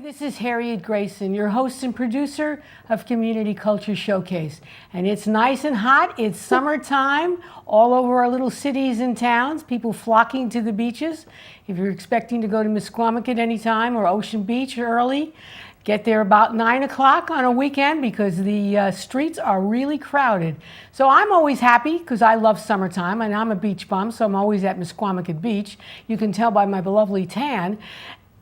this is Harriet Grayson, your host and producer of Community Culture Showcase. And it's nice and hot. It's summertime all over our little cities and towns, people flocking to the beaches. If you're expecting to go to Misquamicut at any time or Ocean Beach early, get there about 9 o'clock on a weekend because the streets are really crowded. So I'm always happy because I love summertime and I'm a beach bum, so I'm always at Misquamicut Beach. You can tell by my lovely tan.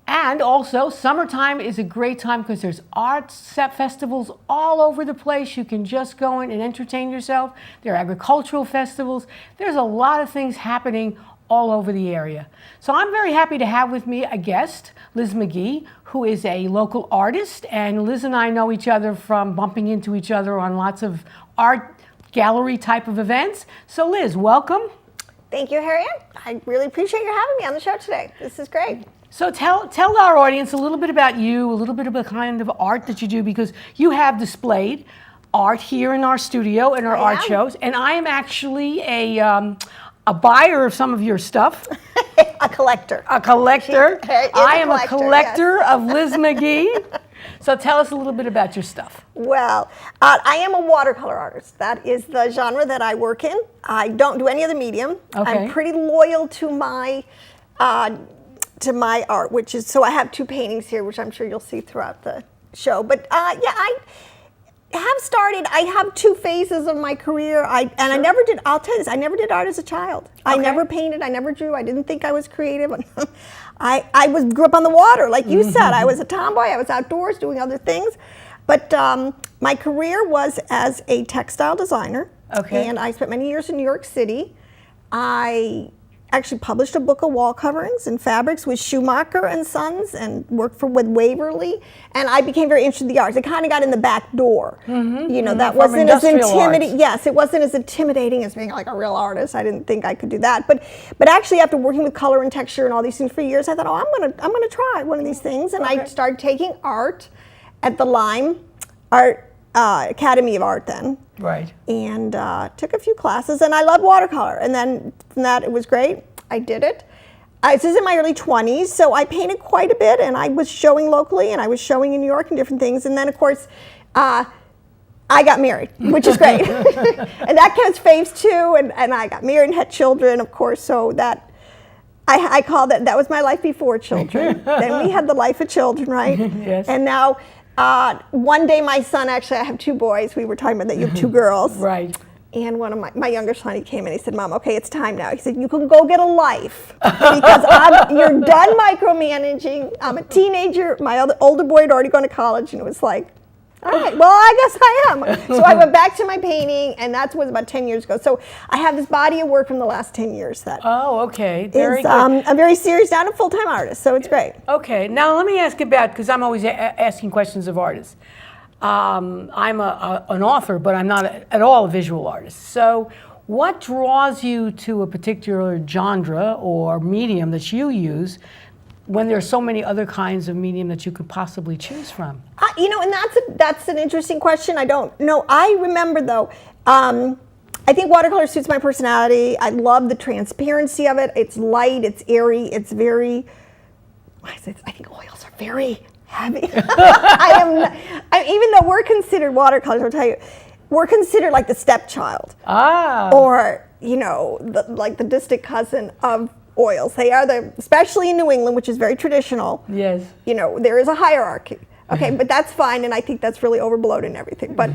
And also, summertime is a great time because there's arts festivals all over the place. You can just go in and entertain yourself. There are agricultural festivals. There's a lot of things happening all over the area. So I'm very happy to have with me a guest, Liz McGee, who is a local artist. And Liz and I know each other from bumping into each other on lots of art gallery type of events. So Liz, welcome. Thank you, Harriet. I really appreciate you having me on the show today. This is great. So tell our audience a little bit about you, a little bit of the kind of art that you do, because you have displayed art here in our studio, in our art shows, and I am actually a buyer of some of your stuff. A collector. A collector. I am a collector yes. of Liz McGee. So tell us a little bit about your stuff. Well, I am a watercolor artist. That is the genre that I work in. I don't do any other medium. Okay. I'm pretty loyal to my art, which is, so I have two paintings here, which I'm sure you'll see throughout the show. But I have two phases of my career. I never did, I'll tell you this, I never did art as a child. Okay. I never painted, I never drew, I didn't think I was creative. I grew up on the water, like you said. I was a tomboy, I was outdoors doing other things. But my career was as a textile designer. Okay. And I spent many years in New York City. I actually published a book of wall coverings and fabrics with Schumacher and Sons and worked with Waverly, and I became very interested in the arts. I kind of got in the back door. You know, that wasn't as intimidating. Yes, it wasn't as intimidating as being like a real artist. I didn't think I could do that. But actually, after working with color and texture and all these things for years, I thought, oh, I'm gonna try one of these things, and I started taking art at the Lime Art Academy of Art then. Right. And took a few classes, and I love watercolor. And then from that, it was great. I did it. This is in my early 20s, so I painted quite a bit, and I was showing locally, and I was showing in New York and different things. And then, of course, I got married, which is great. And that counts phase two, and I got married and had children, of course, so that I call that was my life before children. Then we had the life of children, right? Yes. And now, one day my son, actually I have two boys, we were talking about that, you have two girls. Right. And one of my younger son, he came in, he said, Mom, okay, it's time now. He said, you can go get a life because you're done micromanaging. I'm a teenager, my older boy had already gone to college, and it was like, all right, well, I guess I am. So I went back to my painting, and that was about 10 years ago. So I have this body of work from the last 10 years that okay. Very good. I'm very serious, not a full-time artist, so it's great. Okay, now let me ask about, because I'm always asking questions of artists. I'm an author, but I'm not at all a visual artist. So what draws you to a particular genre or medium that you use when there's so many other kinds of medium that you could possibly choose from? You know, and that's an interesting question. I don't know. I remember, though, I think watercolor suits my personality. I love the transparency of it. It's light, it's airy, it's very, I think oils are very heavy. Even though we're considered watercolors, I'll tell you, we're considered like the stepchild. Or, you know, like the distant cousin of oils. They are especially in New England, which is very traditional. Yes. You know, there is a hierarchy. Okay, but that's fine, and I think that's really overblown and everything. But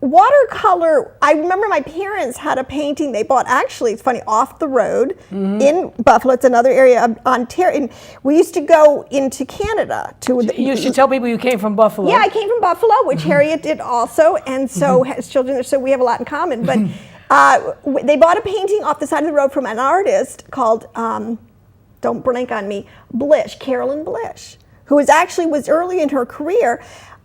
watercolor, I remember my parents had a painting they bought, actually, it's funny, off the road in Buffalo. It's another area of Ontario. And we used to go into Canada. You should tell people you came from Buffalo. Yeah, I came from Buffalo, which Harriet did also, and so has children there, so we have a lot in common. But they bought a painting off the side of the road from an artist called, don't blank on me, Carolyn Blish, who was early in her career,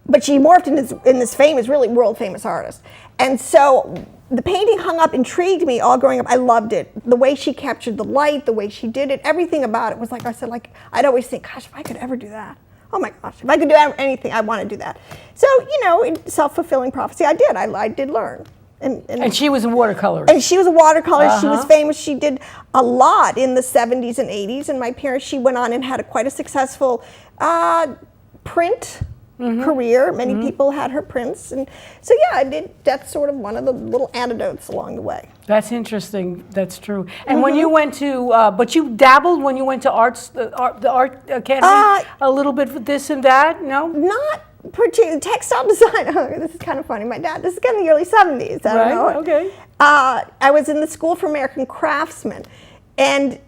but she morphed in this famous, really world famous artist. And so the painting hung up, intrigued me all growing up. I loved it. The way she captured the light, the way she did it, everything about it was like, I said, like, I'd always think, gosh, if I could ever do that. Oh my gosh, if I could do anything, I want to do that. So, you know, in self-fulfilling prophecy, I did. I did learn. And she was a watercolorist. And she was a watercolorist. She was famous. She did a lot in the 70s and 80s. And my parents, she went on and had quite a successful print career. Many people had her prints. And so, yeah, that's sort of one of the little anecdotes along the way. That's interesting. That's true. And when you went to, but you dabbled when you went to the art academy a little bit with this and that, no? Not particularly. Textile design. Oh, this is kind of funny. My dad, this is kind of the early 70s. I don't know. Okay. I was in the School for American Craftsmen. And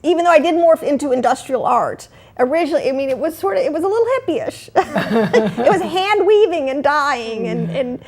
even though I did morph into industrial art, originally, I mean, it was a little hippie-ish. It was hand weaving and dyeing and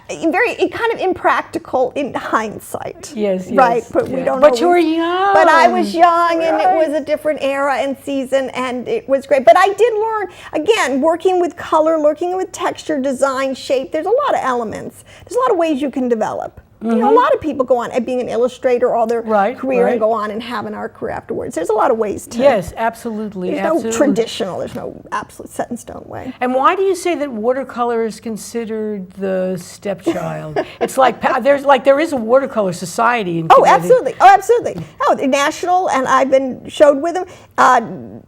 very kind of impractical in hindsight. Yes. Right, but we don't. But you were young. But I was young, and it was a different era and season, and it was great. But I did learn again, working with color, working with texture, design, shape. There's a lot of elements. There's a lot of ways you can develop. You know, a lot of people go on at being an illustrator all their career and go on and have an art career afterwards. There's a lot of ways to. Yes, absolutely. There's no traditional, there's no absolute set in stone way. And why do you say that watercolor is considered the stepchild? It's like there is a watercolor society in Connecticut. Absolutely. Oh, national, and I've been showed with them,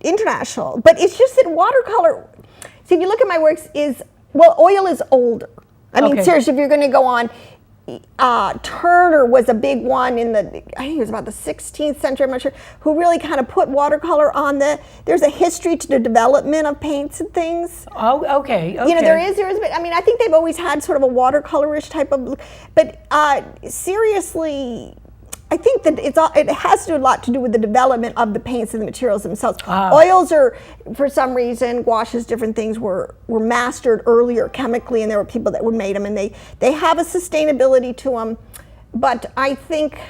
international. But it's just that watercolor, see, if you look at my works, oil is older. I mean, seriously, if you're going to go on, Turner was a big one in I think it was about the 16th century, I'm not sure, who really kind of put watercolor on there's a history to the development of paints and things. Oh, okay. You know, there is, but I mean, I think they've always had sort of a watercolorish type of look, but seriously, I think that it has to do a lot to do with the development of the paints and the materials themselves. Oils are, for some reason, gouaches, different things were mastered earlier chemically, and there were people that would made them, and they have a sustainability to them. But I think,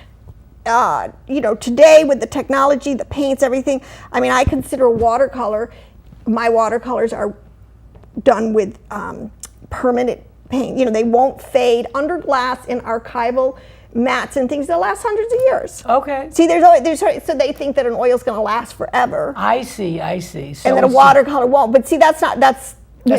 you know, today with the technology, the paints, everything, I mean, I consider watercolor, my watercolors are done with permanent paint. You know, they won't fade under glass in archival mats and things that last hundreds of years. Okay. See, so they think that an oil's going to last forever. I see. So and that a watercolor won't. But see, that's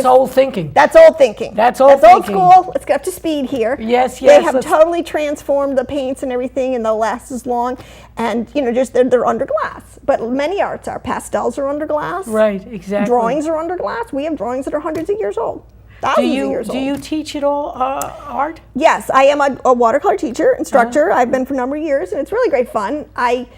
old thinking. That's old thinking. That's old school. Let's get up to speed here. Yes. They have totally transformed the paints and everything, and they'll last as long. And you know, just they're under glass. But many arts are. Pastels are under glass. Right. Exactly. Drawings are under glass. We have drawings that are hundreds of years old. Do you teach at all art? Yes, I am a watercolor teacher, instructor. I've been for a number of years, and it's really great fun. I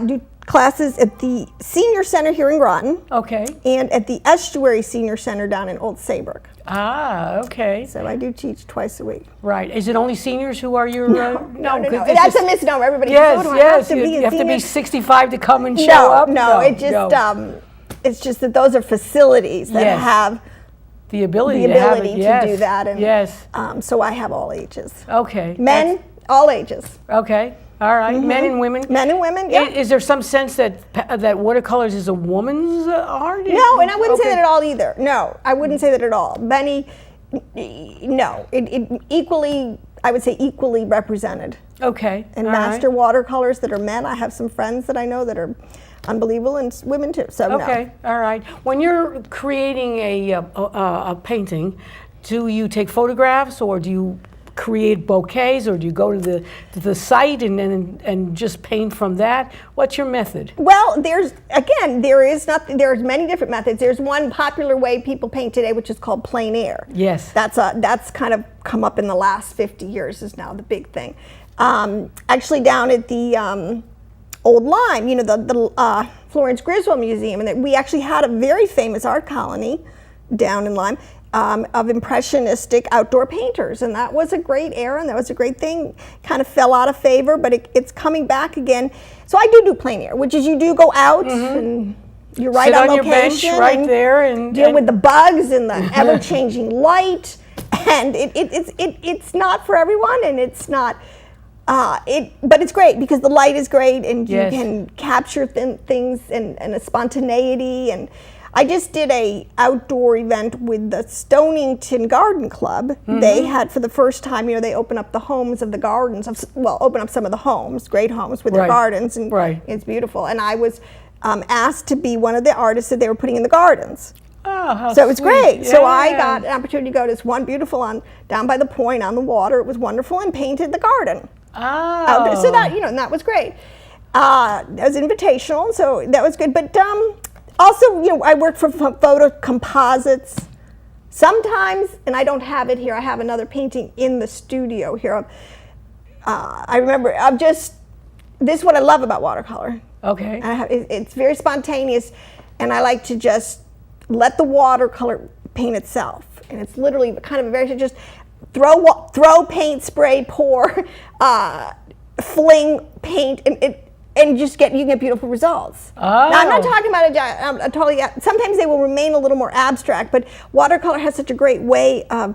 do classes at the Senior Center here in Groton. Okay. And at the Estuary Senior Center down in Old Saybrook. Okay. So I do teach twice a week. Right. Is it only seniors who are your... No. That's a misnomer. Everybody says, you have to be 65 to come and show up? No, it's just that those are facilities that have... The ability to to do that. And, so I have all ages. Okay. Men, all ages. Okay. All right. Men and women. Men and women, yeah. Is there some sense that watercolors is a woman's art? No, and I wouldn't say that at all either. No, I wouldn't say that at all. It equally, I would say equally represented. Okay. And master watercolors that are men. I have some friends that I know that are unbelievable, and women too. So okay, all right. When you're creating a painting, do you take photographs, or do you create bouquets, or do you go to the site and just paint from that? What's your method? Well, there's many different methods. There's one popular way people paint today, which is called plein air. Yes. That's kind of come up in the last 50 years is now the big thing. Actually, down at the Old Lyme, you know, the Florence Griswold Museum, and we actually had a very famous art colony down in Lyme of impressionistic outdoor painters, and that was a great era, and that was a great thing. Kind of fell out of favor, but it's coming back again. So I do plein air, which is you do go out and you're right on location, your bench right there and deal with the bugs and the ever-changing light, and it's not for everyone, and it's not. But it's great because the light is great, and you can capture things and a spontaneity. And I just did a outdoor event with the Stonington Garden Club. They had, for the first time, you know, they open up the homes of the gardens, open up some of the homes, great homes with their gardens, and it's beautiful. And I was asked to be one of the artists that they were putting in the gardens. Oh, how So it was sweet. great. So I Yeah. got an opportunity to go to this one beautiful down by the point on the water. It was wonderful, and painted the garden. Oh. So that, and that was great. That was invitational, so that was good. But also, I work for photo composites. Sometimes, and I don't have it here, I have another painting in the studio here. I remember, this is what I love about watercolor. Okay. It's very spontaneous, and I like to just let the watercolor paint itself. And it's literally kind of just throw paint, spray, pour, fling paint, and you can get beautiful results. Oh. Now, I'm not talking about sometimes they will remain a little more abstract, but watercolor has such a great way of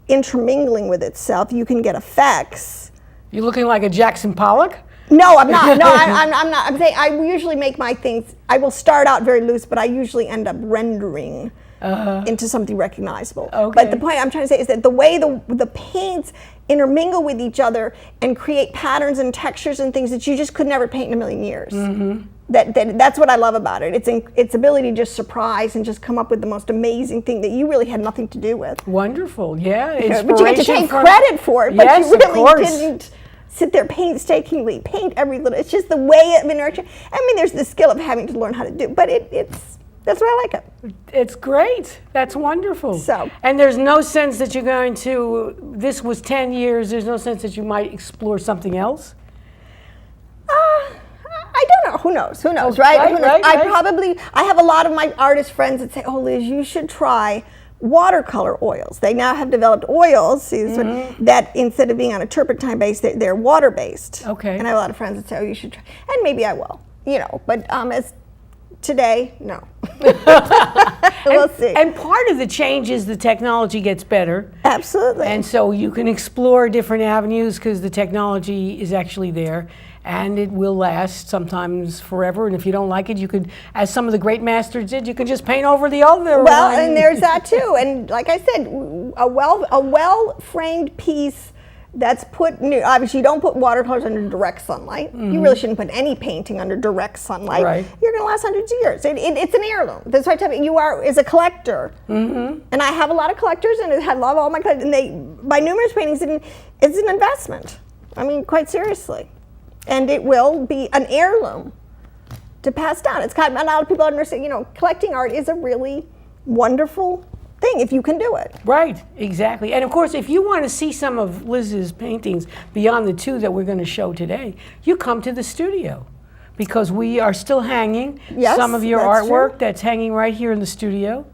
intermingling with itself. You can get effects. You looking like a Jackson Pollock? No, I'm not. No, I'm not. I'm saying I usually make my things, I will start out very loose, but I usually end up rendering into something recognizable. Okay. But the point I'm trying to say is that the way the paints intermingle with each other and create patterns and textures and things that you just could never paint in a million years. Mm-hmm. That's what I love about it. Its ability to just surprise and just come up with the most amazing thing that you really had nothing to do with. Wonderful, yeah. But you get to take credit for it, but yes, you really of course. didn't sit there painstakingly paint every little. It's just the way of interaction. I mean, there's the skill of having to learn how to do, but that's why I like it. It's great. That's wonderful. So. And there's no sense that you're going to, this was 10 years, there's no sense that you might explore something else? I don't know. Who knows? Who knows, right? Right, Who knows? right. I have a lot of my artist friends that say, oh, Liz, you should try watercolor oils. They now have developed oils that instead of being on a turpentine base, they're water based. Okay. And I have a lot of friends that say, oh, you should try. And maybe I will, but as today, no. We'll see. And part of the change is the technology gets better. Absolutely. And so you can explore different avenues because the technology is actually there. And it will last sometimes forever. And if you don't like it, you could, as some of the great masters did, you can just paint over the other well, one. and there's that too. And like I said, a well-framed piece that's put new. Obviously, you don't put watercolors under direct sunlight. Mm-hmm. You really shouldn't put any painting under direct sunlight. Right. You're going to last hundreds of years. It's an heirloom. That's why I tell you, you are as a collector. Mm-hmm. And I have a lot of collectors, and I love all my collectors. And they buy numerous paintings, and it's an investment. I mean, quite seriously. And it will be an heirloom to pass down. It's kind of, a lot of people understand, collecting art is a really wonderful thing if you can do it. Right, exactly. And of course, if you want to see some of Liz's paintings beyond the two that we're going to show today, you come to the studio because we are still hanging some of your artwork that's hanging right here in the studio.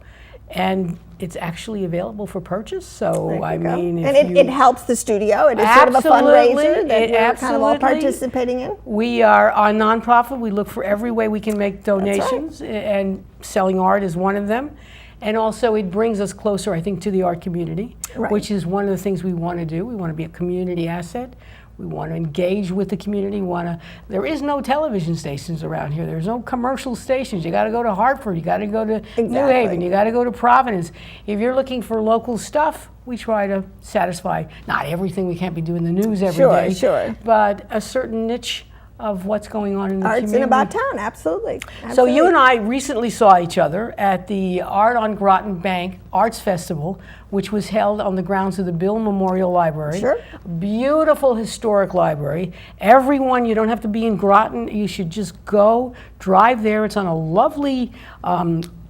And it's actually available for purchase. So I mean, it helps the studio. It is sort of a fundraiser that we're kind of all participating in. We are a nonprofit. We look for every way we can make donations, and selling art is one of them. And also, it brings us closer, I think, to the art community, which is one of the things we want to do. We want to be a community asset. We want to engage with the community. There is no television stations around here. There's no commercial stations. You got to go to Hartford. You got to go to New Haven. You got to go to Providence. If you're looking for local stuff, we try to satisfy not everything. We can't be doing the news every day. Sure. But a certain niche of what's going on in the community. Arts in about town, absolutely. So you and I recently saw each other at the Art on Groton Bank Arts Festival, which was held on the grounds of the Bill Memorial Library. Sure. Beautiful historic library. Everyone, you don't have to be in Groton. You should just go, drive there. It's on a lovely,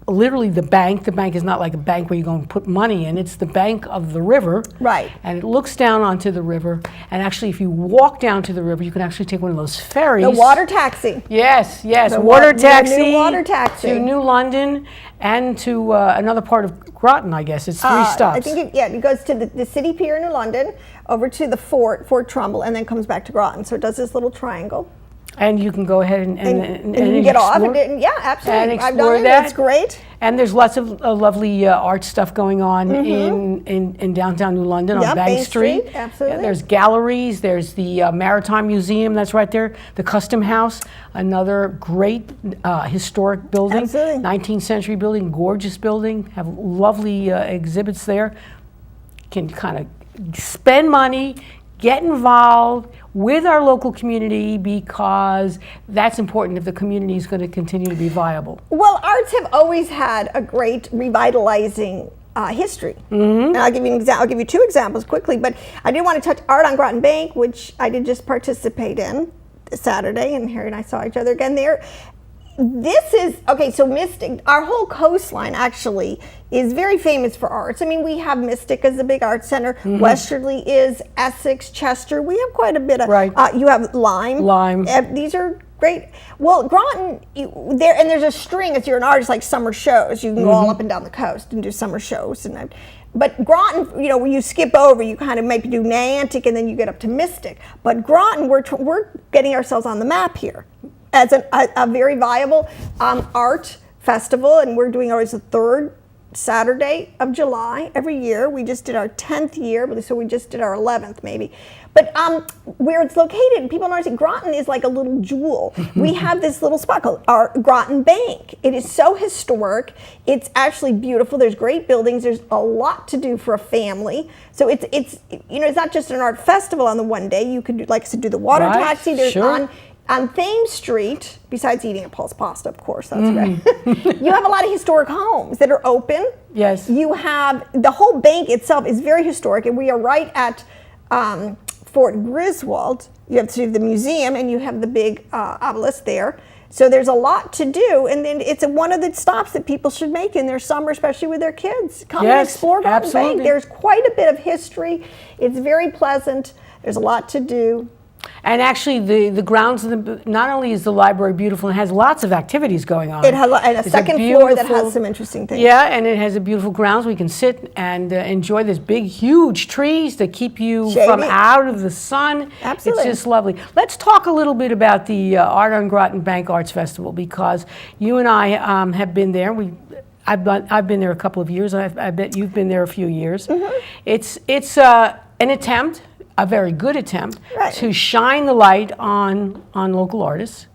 literally the bank. The bank is not like a bank where you go and put money in. It's the bank of the river. Right. And it looks down onto the river. And actually, if you walk down to the river, you can actually take one of those ferries. The water taxi. Yes. The water taxi. The new water taxi. To New London and to another part of Groton, I guess. It's 3 stops. I think it goes to the city pier in New London, over to the Fort Trumbull, and then comes back to Groton. So it does this little triangle. And you can go ahead and you can get off. Yeah, absolutely. And I've done that. It's great. And there's lots of lovely art stuff going on in downtown New London on Bank Street. Absolutely. Yeah, there's galleries. There's the Maritime Museum that's right there. The Custom House, another great historic building. Absolutely. 19th century building, gorgeous building. Have lovely exhibits there. Can kind of spend money, get involved with our local community, because that's important if the community is going to continue to be viable. Well, arts have always had a great revitalizing history. And I'll give you I'll give you two examples quickly, but I did want to touch Art on Groton Bank, which I did just participate in this Saturday, and Harriet and I saw each other again there. This is, okay, so Mystic, our whole coastline actually is very famous for arts. I mean, we have Mystic as the big arts center. Westerly is, Essex, Chester. We have quite a bit of, you have Lyme. These are great. Well, Groton, there's a string, if you're an artist, like summer shows. You can go all up and down the coast and do summer shows. But Groton, you know, when you skip over, you kind of maybe do Niantic and then you get up to Mystic. But Groton, we're getting ourselves on the map here as a very viable art festival, and we're doing always the third Saturday of July every year. We just did our 10th year, so we just did our 11th maybe. But where it's located, people don't understand, Groton is like a little jewel. We have this little spot called our Groton Bank. It is so historic. It's actually beautiful. There's great buildings. There's a lot to do for a family. So it's you know, it's not just an art festival on the one day. You could do, like I said, do the water taxi. There's on Thames Street, besides eating a pulse pasta, of course, that's right. You have a lot of historic homes that are open. Yes. You have, the whole bank itself is very historic, and we are right at Fort Griswold. You have to do the museum, and you have the big obelisk there. So there's a lot to do, and then it's one of the stops that people should make in their summer, especially with their kids. Come and explore Groton Bank. There's quite a bit of history. It's very pleasant. There's a lot to do. And actually, the grounds of not only is the library beautiful, it has lots of activities going on. It has a second floor that has some interesting things. Yeah, and it has a beautiful grounds. We can sit and enjoy this big, huge trees that keep you from out of the sun. Absolutely. It's just lovely. Let's talk a little bit about the Art on Groton Bank Arts Festival, because you and I have been there. I've been there a couple of years. I bet you've been there a few years. It's an attempt, a very good attempt, to shine the light on local artists.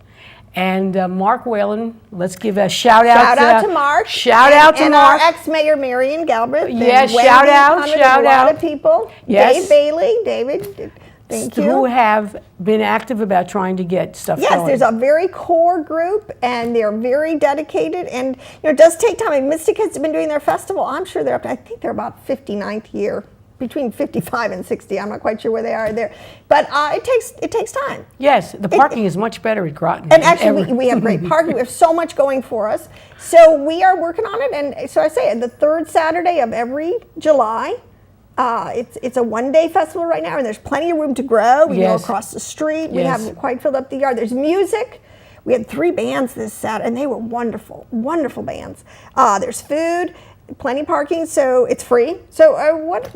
And Mark Whalen, let's give a shout out to Mark. Shout out to Mark. Our ex-mayor Marion Galbraith. Yes, shout out. A lot of people. Yes. Dave Bailey, David, thank you. Who have been active about trying to get stuff going. Yes, there's a very core group, and they're very dedicated, and you know, it does take time. I mean, Mystic has been doing their festival. I'm sure they're up to, I think they're about 59th year. Between 55 and 60, I'm not quite sure where they are there, but it takes time. Yes, the parking is much better at Groton. And actually, we have great parking. We have so much going for us. So we are working on it, and so I say the third Saturday of every July. It's a one-day festival right now, and there's plenty of room to grow. We go across the street. We haven't quite filled up the yard. There's music. We had 3 bands this Saturday, and they were wonderful, wonderful bands. There's food, plenty of parking, so it's free. So what?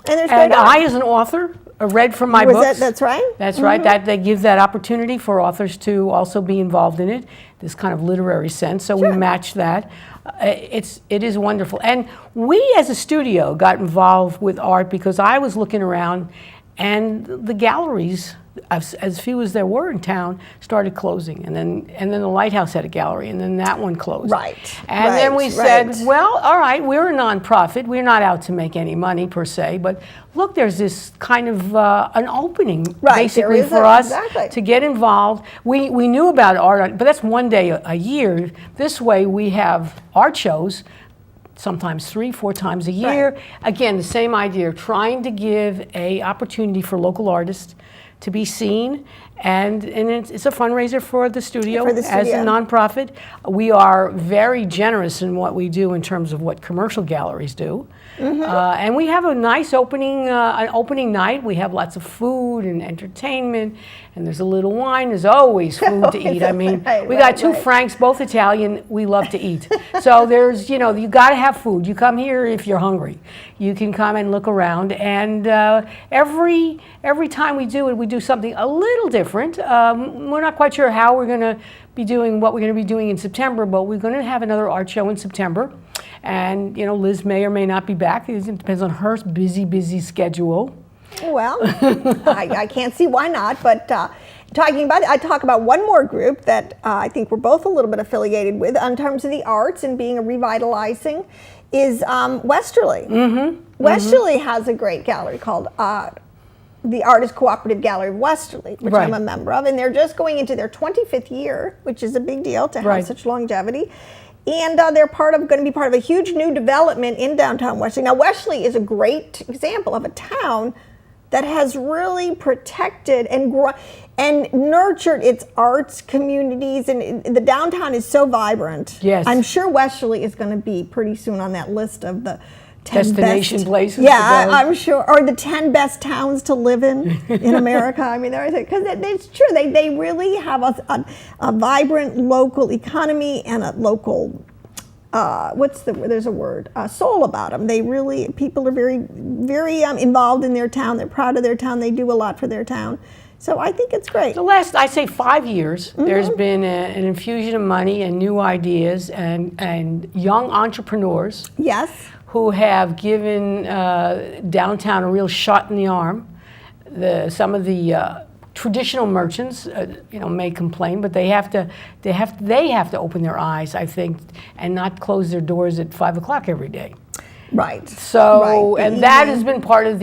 And I, as an author, read from my books. That's right. That's right. That they give that opportunity for authors to also be involved in it, this kind of literary sense. So we match that. It is wonderful. And we, as a studio, got involved with art because I was looking around, and the galleries, as few as there were in town, started closing, and then the Lighthouse had a gallery, and then that one closed. And then we said, well, all right, we're a nonprofit. We're not out to make any money per se, but look, there's this kind of an opening basically for us to get involved. We knew about art, but that's one day a year. This way, we have art shows. Sometimes 3-4 times a year. Again, the same idea, trying to give a opportunity for local artists to be seen, and it's a fundraiser for the studio. As a nonprofit. We are very generous in what we do in terms of what commercial galleries do. And we have a nice opening night. We have lots of food and entertainment, and there's a little wine. There's always food to eat. I mean, we got 2 Franks, both Italian. We love to eat. So there's, you got to have food. You come here if you're hungry. You can come and look around, and every time we do it, we do something a little different. We're not quite sure how we're going to be doing what we're going to be doing in September, but we're going to have another art show in September. And, Liz may or may not be back. It depends on her busy schedule. Well, I can't see why not, but talking about it, I talk about one more group that I think we're both a little bit affiliated with in terms of the arts and being a revitalizing is Westerly. Westerly has a great gallery called the Artist Cooperative Gallery of Westerly, which I'm a member of, and they're just going into their 25th year, which is a big deal to have such longevity. And they're going to be part of a huge new development in downtown Westerly. Now, Westerly is a great example of a town that has really protected and nurtured its arts communities, and the downtown is so vibrant. Yes. I'm sure Westerly is going to be pretty soon on that list of the 10 destination places. Yeah, I'm sure, or the 10 best towns to live in America. I mean, because it's true. They really have a vibrant local economy and a local. There's a word, soul about them. People are very, very involved in their town. They're proud of their town. They do a lot for their town. So I think it's great. The last, I say 5 years, there's been an infusion of money and new ideas and young entrepreneurs. Yes. Who have given downtown a real shot in the arm. Some of the traditional merchants, may complain, but they have to open their eyes, I think, and not close their doors at 5 o'clock every day. Right. So, and that has been part of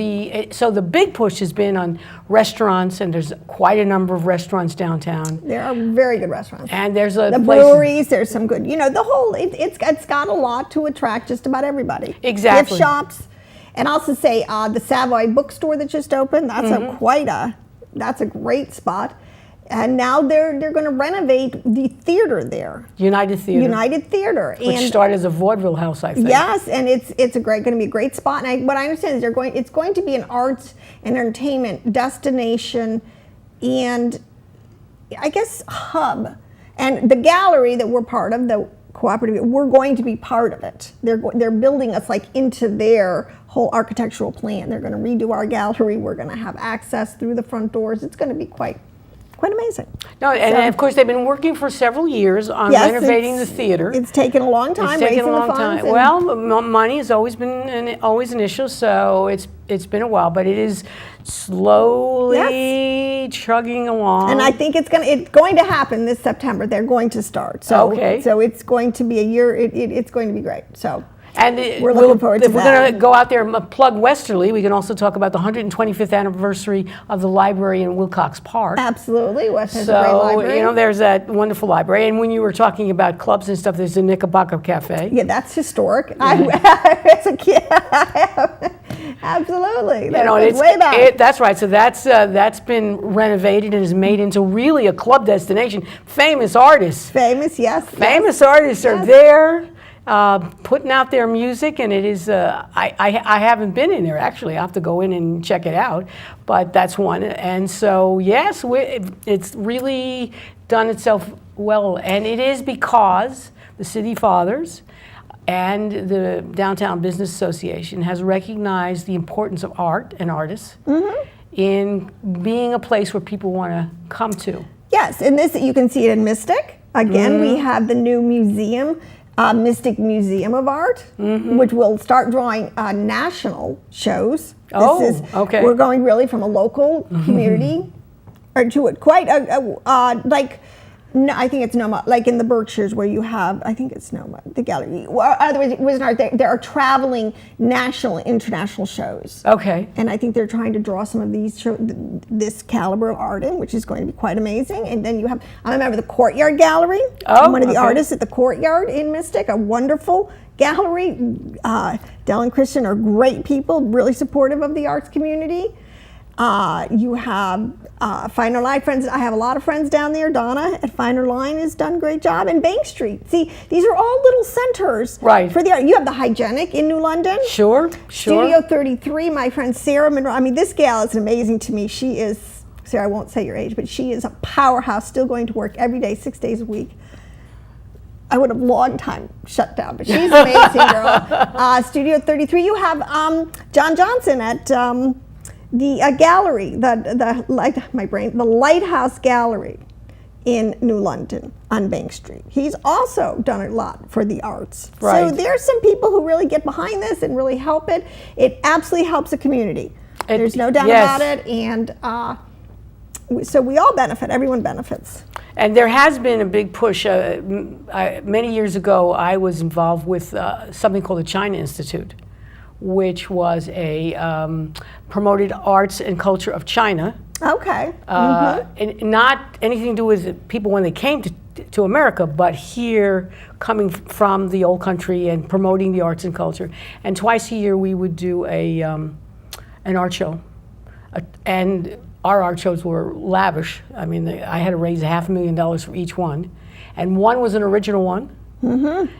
so the big push has been on restaurants, and there's quite a number of restaurants downtown. There are very good restaurants. And there's the breweries, there's some good, it's got a lot to attract just about everybody. Exactly. Gift shops. And also say the Savoy bookstore that just opened, that's that's a great spot. And now they're going to renovate the theater there. United Theater. Which started as a vaudeville house, I think. Yes, and it's going to be a great spot. And what I understand is it's going to be an arts and entertainment destination and, I guess, hub. And the gallery that we're part of, the cooperative, we're going to be part of it. They're building us into their whole architectural plan. They're going to redo our gallery. We're going to have access through the front doors. It's going to be quite amazing. No, and of course they've been working for several years on renovating the theater. It's taken a long time. It's taken a long time. Well, money has always been an issue, so it's been a while, but it is slowly chugging along. And I think it's going to happen this September. They're going to start. So it's going to be a year. It's going to be great. So. And we're looking forward to that. If we're going to go out there and plug Westerly, we can also talk about the 125th anniversary of the library in Wilcox Park. Absolutely. West has a great library. There's that wonderful library. And when you were talking about clubs and stuff, there's the Knickerbocker Cafe. Yeah, that's historic. As a kid, absolutely. It's way back. That's right. So that's been renovated and is made into really a club destination. Famous artists. Famous artists are there. Putting out their music, and it is, I haven't been in there actually. I have to go in and check it out, but that's one. And so, yes, it's really done itself well, and it is because the City Fathers and the Downtown Business Association has recognized the importance of art and artists in being a place where people want to come to. Yes, and you can see it in Mystic. Again, we have the new museum. Mystic Museum of Art, which will start drawing national shows. Okay. We're going really from a local community to quite I think it's Noma, like in the Berkshires where you have, I think it's Noma, the gallery. Otherwise, there are traveling national and international shows. Okay. And I think they're trying to draw some of this caliber of art in, which is going to be quite amazing. And then I'm a member of the Courtyard Gallery. I'm one of the artists at the Courtyard in Mystic, a wonderful gallery. Del and Christian are great people, really supportive of the arts community. You have Finer Line friends. I have a lot of friends down there. Donna at Finer Line has done a great job. And Bank Street. See, these are all little centers for the art. You have the Hygienic in New London. Sure. Studio 33, my friend Sarah Monroe. I mean, this gal is amazing to me. She is, Sarah, I won't say your age, but she is a powerhouse, still going to work every day, 6 days a week. I would have long time shut down, but she's an amazing girl. Studio 33, you have John Johnson at... the gallery, the Lighthouse Gallery in New London on Bank Street. He's also done a lot for the arts. Right. So there's some people who really get behind this and really help it. It absolutely helps the community. There's no doubt about it. And so we all benefit. Everyone benefits. And there has been a big push. Many years ago, I was involved with something called the China Institute, which was a promoted arts and culture of China. Okay. And not anything to do with people when they came to America, but here coming from the old country and promoting the arts and culture. And twice a year we would do an art show. And our art shows were lavish. I mean, I had to raise $500,000 for each one. And one was an original one,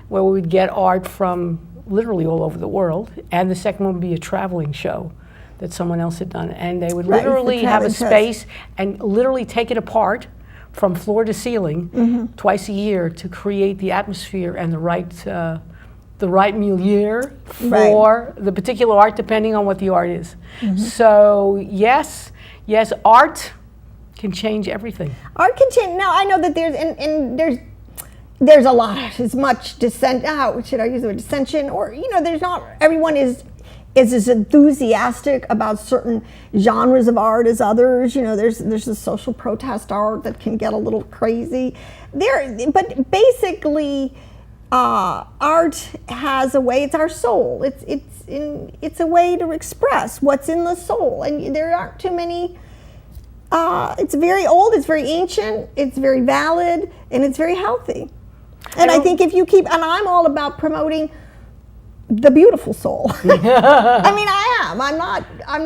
where we would get art from literally all over the world. And the second one would be a traveling show that someone else had done. And they would literally have a space and literally take it apart from floor to ceiling twice a year to create the atmosphere and the right milieu for the particular art, depending on what the art is. So yes, art can change everything. Art can change. Now I know that there's a lot, as much dissent. Should I use the word dissension? Or there's not everyone is as enthusiastic about certain genres of art as others. There's the social protest art that can get a little crazy. But basically, art has a way. It's our soul. It's a way to express what's in the soul, and there aren't too many. It's very old. It's very ancient. It's very valid, and it's very healthy. And I think if you keep, and I'm all about promoting the beautiful soul. I mean, I am. I'm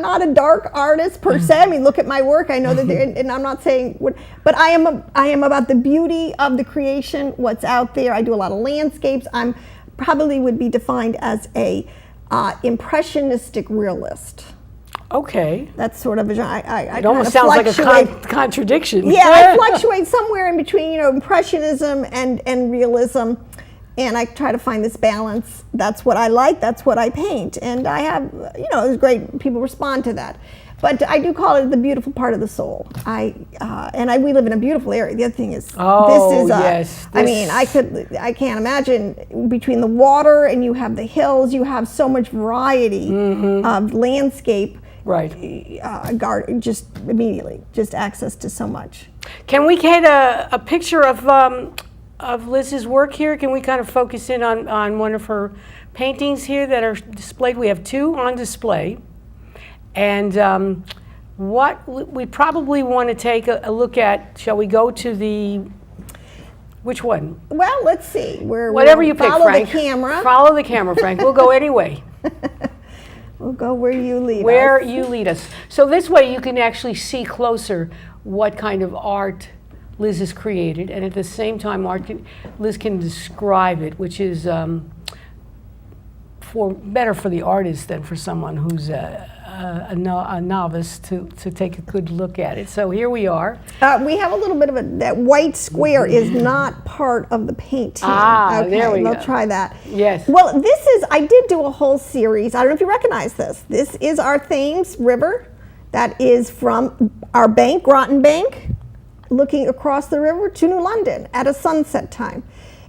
not a dark artist per se. I mean, look at my work. I know that, and I'm not saying, but I am about the beauty of the creation, what's out there. I do a lot of landscapes. I'm probably would be defined as a impressionistic realist. Okay. That's sort of a genre. It almost sounds like a contradiction. Yeah, I fluctuate somewhere in between, impressionism and realism. And I try to find this balance. That's what I like. That's what I paint. And I have, it's great. People respond to that. But I do call it the beautiful part of the soul. We live in a beautiful area. The other thing is, I mean, I can't imagine between the water and you have the hills. You have so much variety of landscape. Right. Garden, just immediately, just access to so much. Can we get a picture of Liz's work here? Can we kind of focus in on one of her paintings here that are displayed? We have two on display. And what we probably want to take a look at, shall we go to which one? Well, let's see. Whatever you pick, Frank. Follow the camera. Follow the camera, Frank. We'll go anyway. We'll go where you lead us. Where you lead us. So this way you can actually see closer what kind of art Liz has created, and at the same time Liz can describe it, which is better for the artist than for someone who's a novice to take a good look at it. So here we are. We have a little bit of that white square is not part of the painting. Okay, there we go. We'll try that. Yes. Well, I did do a whole series. I don't know if you recognize this. This is our Thames River. That is from our bank, Groton Bank, looking across the river to New London at a sunset time.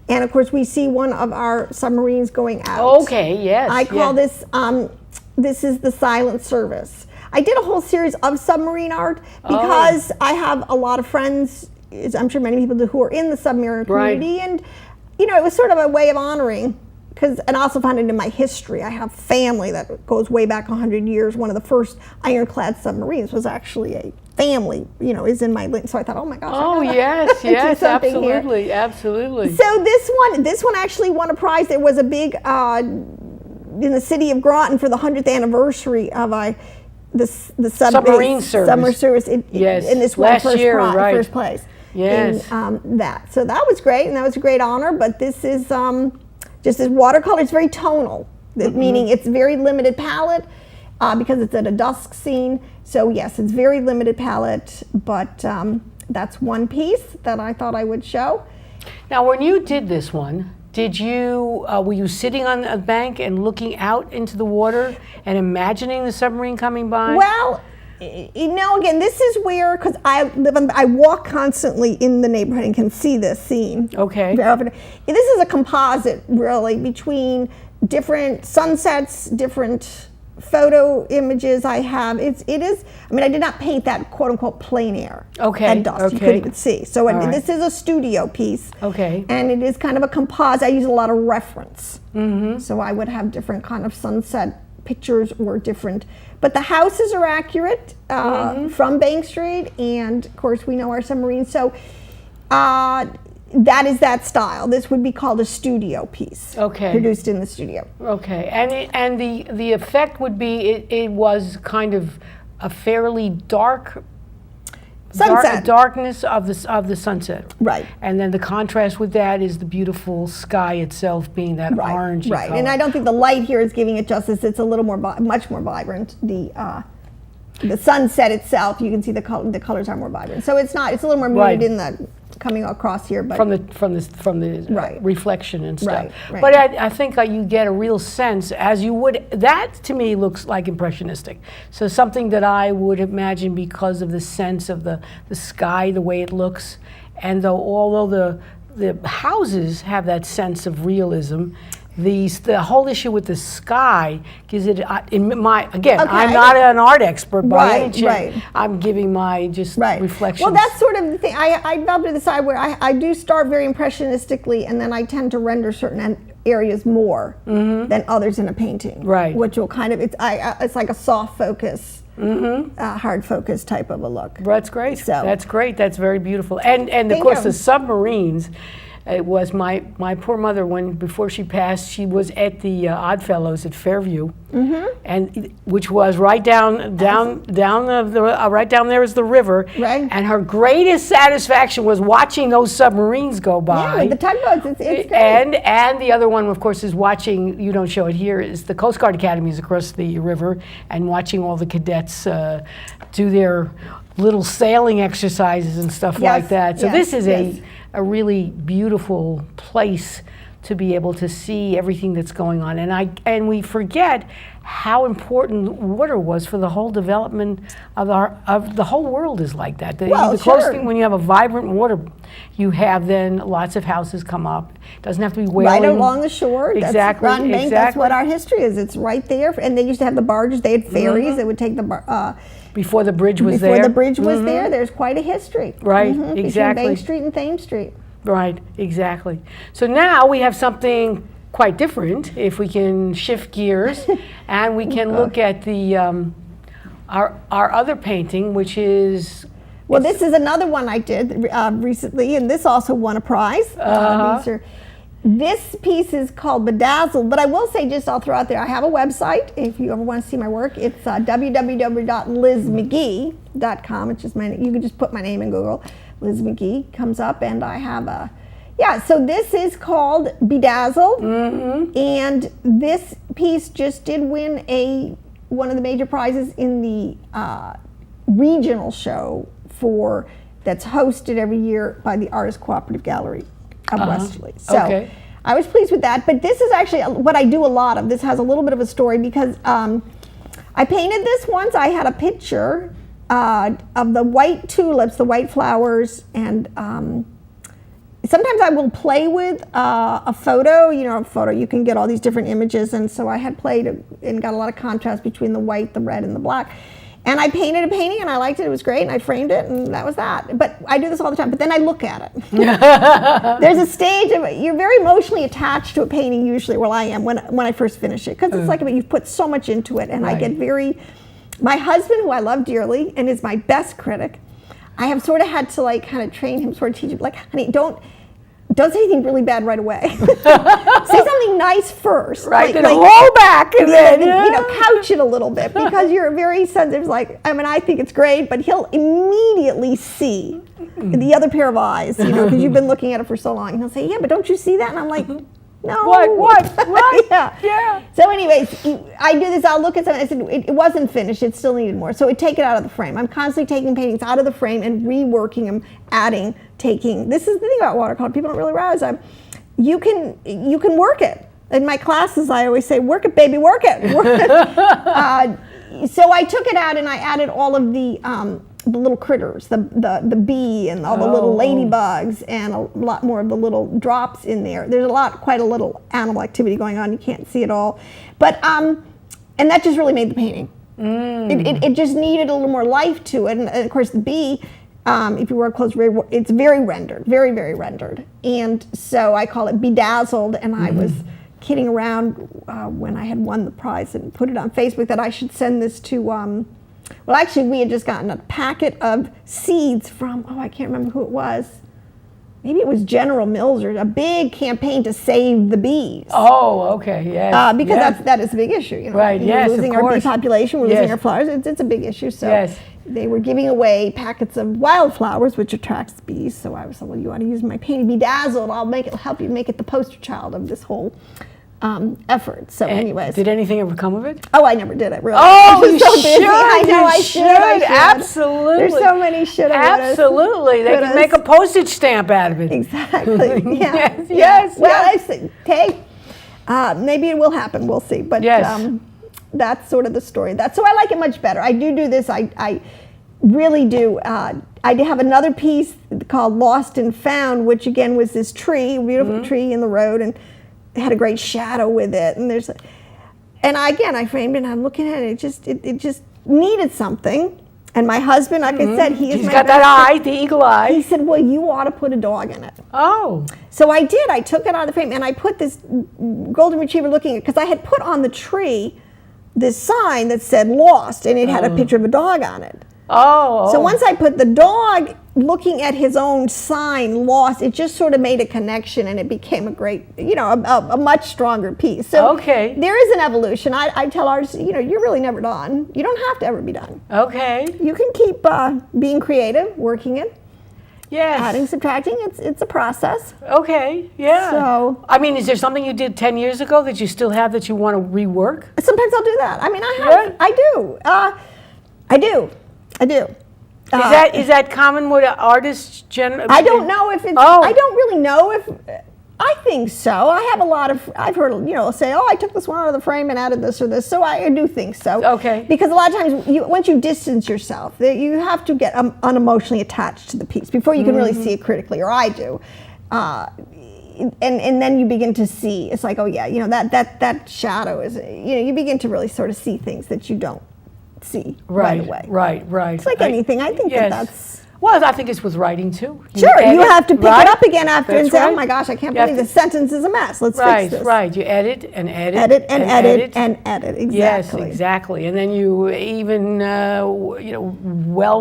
And of course we see one of our submarines going out. Okay, yes. I call this is the silent service. I did a whole series of submarine art because I have a lot of friends, as I'm sure many people do, who are in the submarine community. And it was sort of a way of honoring, and I also found it in my history. I have family that goes way back 100 years. One of the first ironclad submarines was actually a family, is in my, so I thought, oh my gosh. Oh yes, absolutely, absolutely. So this one actually won a prize. There was a big, in the city of Groton for the 100th anniversary of the submarine service. Summer service. And this won first place. Yes. In that. So that was great, and that was a great honor. But this is just this watercolor. It's very tonal, meaning it's very limited palette. Because it's at a dusk scene. So yes, it's very limited palette, but that's one piece that I thought I would show. Now, when you did this one, were you sitting on a bank and looking out into the water and imagining the submarine coming by? Well, again, this is where, because I walk constantly in the neighborhood and can see this scene. Okay. Very often. This is a composite, really, between different sunsets, different photo images I have. I did not paint that quote unquote plein air at dusk. You couldn't even see. So this is a studio piece. Okay. And it is kind of a composite. I use a lot of reference. So I would have different kind of sunset pictures or different. But the houses are accurate from Bank Street, and of course we know our submarine. So that is that style. This would be called a studio piece. Okay. Produced in the studio. Okay, and the effect would be it was kind of a fairly dark. Sunset. Darkness of the sunset. Right. And then the contrast with that is the beautiful sky itself being that orangey Right. color. And I don't think the light here is giving it justice. It's a little more, much more vibrant. The sunset itself, you can see the colors are more vibrant. So it's not. It's a little more muted in the coming across here, but from the reflection and stuff. Right. But I think you get a real sense, as you would. That to me looks like impressionistic. So something that I would imagine because of the sense of the sky, the way it looks, and although the houses have that sense of realism. The whole issue with the sky gives it, I'm not an art expert by any chance. I'm giving my reflections. Well, that's sort of the thing. I developed to the side where I do start very impressionistically, and then I tend to render certain areas more than others in a painting. Right. Which will kind of, it's like a soft focus, hard focus type of a look. That's great. So, that's great. That's very beautiful. And of course, the submarines. It was my poor mother before she passed. She was at the Oddfellows at Fairview, and which was right down right down there is the river. Right. And her greatest satisfaction was watching those submarines go by. Yeah, the tugboats. It's great. And the other one, of course, is watching. You don't show it here. Is the Coast Guard Academy is across the river, and watching all the cadets do their little sailing exercises and stuff like that. So this is a really beautiful place to be able to see everything that's going on, and we forget how important water was for the whole development of the whole world is like that. The closest thing, when you have a vibrant water, you have then lots of houses come up. It doesn't have to be whaling. Right along the shore. Exactly. That's what our history is. It's right there, and they used to have the barges. They had ferries that would take the. Before the bridge was there. Before the bridge was there, there's quite a history. Right, Between Bank Street and Thames Street. Right, exactly. So now we have something quite different, if we can shift gears, and we can look at the our other painting, which is... Well, this is another one I did recently, and this also won a prize. This piece is called Bedazzled, but I will say, I'll throw out there, I have a website if you ever want to see my work. It's www.lizmcgee.com. It's just you can just put my name in Google. Liz McGee comes up, and I have so this is called Bedazzled, and this piece just did win one of the major prizes in the regional show that's hosted every year by the Artist Cooperative Gallery of Westerly. So I was pleased with that, but this is actually what I do a lot of. This has a little bit of a story because I painted this once. I had a picture of the white tulips, the white flowers, and sometimes I will play with a photo. You can get all these different images, and so I had played and got a lot of contrast between the white, the red, and the black. And I painted a painting, and I liked it. It was great, and I framed it, and that was that. But I do this all the time. But then I look at it. There's a stage of you're very emotionally attached to a painting usually. Well, I am when I first finish it, because it's like you've put so much into it, and I get very. My husband, who I love dearly and is my best critic, I have sort of had to kind of train him, sort of teach him, honey, don't say anything really bad right away. Say something nice first. Right, then hold back and then couch it a little bit, because you're very sensitive. I think it's great, but he'll immediately see the other pair of eyes, because you've been looking at it for so long. And he'll say, yeah, but don't you see that? And I'm like, no. What? Yeah. So anyways, I do this, I'll look at something, I said, it wasn't finished, it still needed more. So I take it out of the frame. I'm constantly taking paintings out of the frame and reworking them, adding, taking. This is the thing about watercolor, people don't really realize that. You can work it. In my classes, I always say, work it, baby, work it. So I took it out and I added all of the little critters, the bee and all the little ladybugs, and a lot more of the little drops in there. There's quite a little animal activity going on. You can't see it all, but and that just really made the painting. It just needed a little more life to it, and of course the bee. If you work close, it's very rendered, very, very rendered, and so I call it Bedazzled, and I was kidding around when I had won the prize and put it on Facebook that I should send this to, well, actually, we had just gotten a packet of seeds from, I can't remember who it was. Maybe it was General Mills, or a big campaign to save the bees. Oh, okay, yes. Because that is a big issue. You know, right, yes, losing of our bee course. population, we're losing our flowers. It's a big issue. So yes. they were giving away packets of wildflowers, which attracts bees. So I was like, well, you want to use my Painted Bedazzled? I'll help you make it the poster child of this whole effort. So, anyways, did anything ever come of it? Oh, I never did it. Really. Oh, you so should. I know. I should. Absolutely. There's so many should. Absolutely. They can make a postage stamp out of it. Exactly. Yeah. Yes. Well, hey, maybe it will happen. We'll see. But that's sort of the story. So I like it much better. I do this. I really do. I have another piece called Lost and Found, which again was this tree, a beautiful tree in the road, and it had a great shadow with it. And I framed it, and I'm looking at it. It just needed something. And my husband, like I said, he's got that eye, the eagle eye. He said, well, you ought to put a dog in it. Oh. So I did. I took it out of the frame, and I put this golden retriever looking at, because I had put on the tree this sign that said Lost, and it had a picture of a dog on it. Oh. So once I put the dog looking at his own sign, Lost, it just sort of made a connection, and it became a great, a much stronger piece. So there is an evolution. I tell artists, you're really never done. You don't have to ever be done. Okay. You can keep being creative, working it. Yes. Adding, subtracting, it's a process. Okay, yeah. So, I mean, is there something you did 10 years ago that you still have that you want to rework? Sometimes I'll do that. I mean, I do. Is that common with artists generally? I don't know if it's, I don't really know if, I think so. I have a lot of, I've heard, say, I took this one out of the frame and added this or this. So I do think so. Okay. Because a lot of times, once you distance yourself, you have to get unemotionally attached to the piece before you can really see it critically, or I do. And then you begin to see, it's like, that shadow is, you begin to really sort of see things that you don't see right away. Right. It's like anything. I think that's... Well, I think it's with writing too. You have to pick it up again after and say, oh my gosh, I can't believe this sentence is a mess. Let's fix this. Right. You edit and edit. Edit and edit and edit. Exactly. Yes, exactly. And then you even,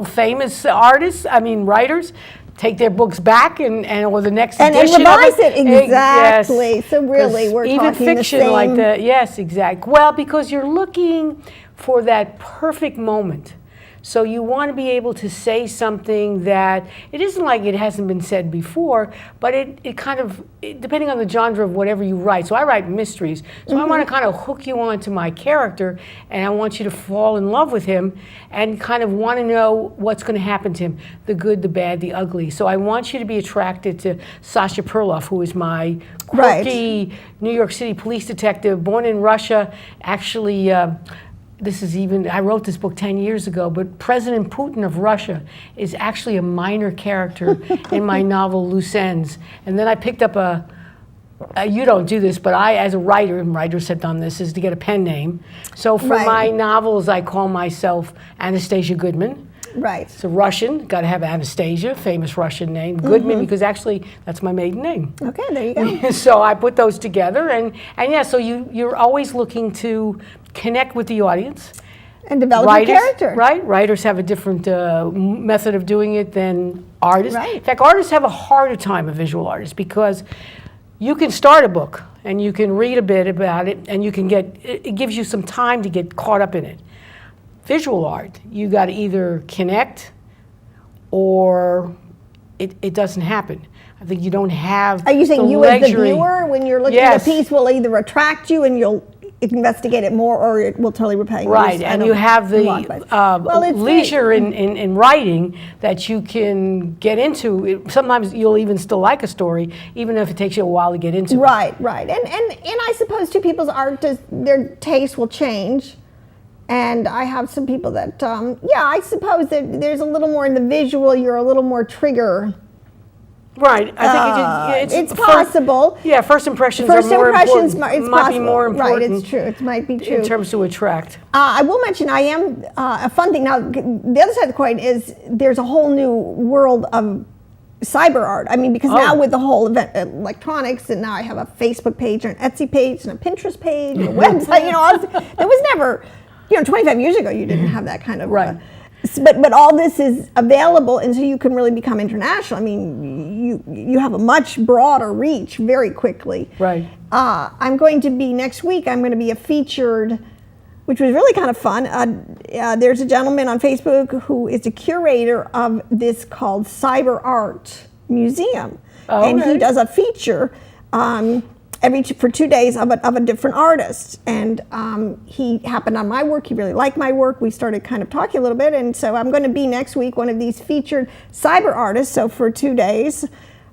famous artists, writers, take their books back or the next edition and revise of it. Exactly. Yes. So really, we're even talking fiction the same. like that. Yes, exactly. Well, because you're looking for that perfect moment. So you want to be able to say something that, it isn't like it hasn't been said before, but it kind of, depending on the genre of whatever you write. So I write mysteries. So I want to kind of hook you onto my character, and I want you to fall in love with him and kind of want to know what's going to happen to him, the good, the bad, the ugly. So I want you to be attracted to Sasha Perloff, who is my quirky New York City police detective, born in Russia, actually... I wrote this book 10 years ago, but President Putin of Russia is actually a minor character in my novel Loose Ends. And then I picked up you don't do this, but I, as a writer, and writers have done this, is to get a pen name. So for my novels, I call myself Anastasia Goodman. Right. It's a Russian, got to have Anastasia, famous Russian name. Goodman, because actually that's my maiden name. Okay, there you go. So I put those together, and so you're always looking to connect with the audience. And develop your character. Right. Writers have a different method of doing it than artists. Right. In fact, artists have a harder time of visual artists because you can start a book and you can read a bit about it and it gives you some time to get caught up in it. Visual art, you got to either connect or it doesn't happen. I think you don't have Are you saying you luxury. as the viewer, when you're looking at a piece, will either attract you and you'll investigate it more, or it will totally repay you? Right, and you have the leisure in in writing that you can get into. Sometimes you'll even still like a story, even if it takes you a while to get into it. Right. And I suppose too, people's art, their taste will change. And I have some people that, I suppose that there's a little more in the visual, you're a little more trigger. Right. I think it's possible. First impressions might be more important. Right, it's true. It might be true. In terms to attract. I will mention I am, a fun thing. Now, the other side of the coin is there's a whole new world of cyber art. I mean, because now with the whole event, electronics, and now I have a Facebook page and an Etsy page and a Pinterest page and a website, there was never, 25 years ago, you didn't have that kind of, right. But all this is available, and so you can really become international. I mean, you have a much broader reach very quickly. Right. I'm going to be, next week, I'm going to be a featured, which was really kind of fun. There's a gentleman on Facebook who is a curator of this called Cyber Art Museum. Oh, and okay. he does a feature for 2 days of a different artist. And he happened on my work. He really liked my work. We started kind of talking a little bit. And so I'm going to be next week one of these featured cyber artists. So for 2 days,